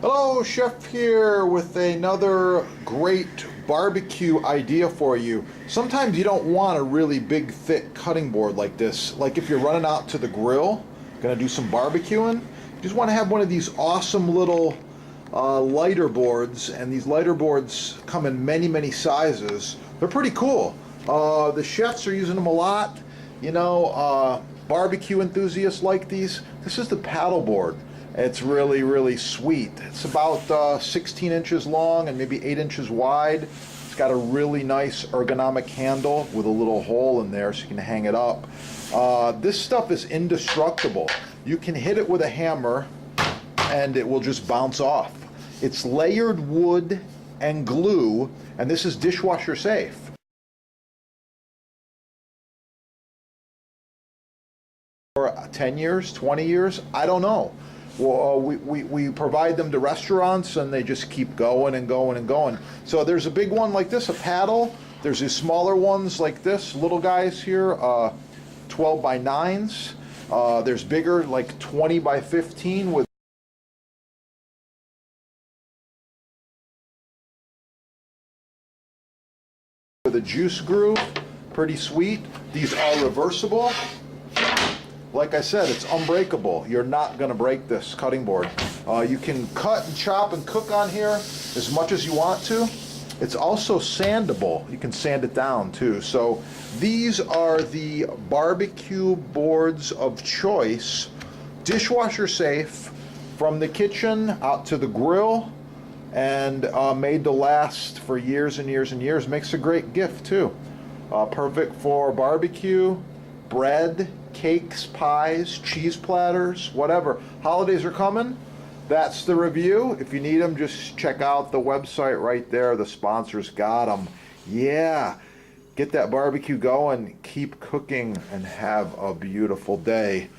Hello, Chef here with another great barbecue idea for you. Sometimes you don't want a really big, thick cutting board like this. Like if you're running out to the grill, gonna do some barbecuing, you just want to have one of these awesome little lighter boards, and these lighter boards come in many, many sizes. They're pretty cool. The chefs are using them a lot. Barbecue enthusiasts like these. This is the paddle board. It's really, really sweet. It's about 16 inches long and maybe 8 inches wide. It's got a really nice ergonomic handle with a little hole in there so you can hang it up. This stuff is indestructible. You can hit it with a hammer and it will just bounce off. It's layered wood and glue, and this is dishwasher safe. For 10 years, 20 years, I don't know. Well, we provide them to restaurants and they just keep going and going and going. So there's a big one like this, a paddle. There's these smaller ones like this, little guys here, 12 by 9s. There's bigger, like 20 by 15 with a juice groove, pretty sweet. These are reversible. Like I said, it's unbreakable. You're not going to break this cutting board. You can cut and chop and cook on here as much as you want to. It's also sandable. You can sand it down too. So these are the barbecue boards of choice, dishwasher safe, from the kitchen out to the grill, and made to last for years and years and years. Makes a great gift too. Perfect for barbecue, bread, cakes, pies, cheese platters, whatever. Holidays are coming. That's the review. If you need them, just check out the website right there. The sponsors got them. Yeah. Get that barbecue going, keep cooking, and have a beautiful day.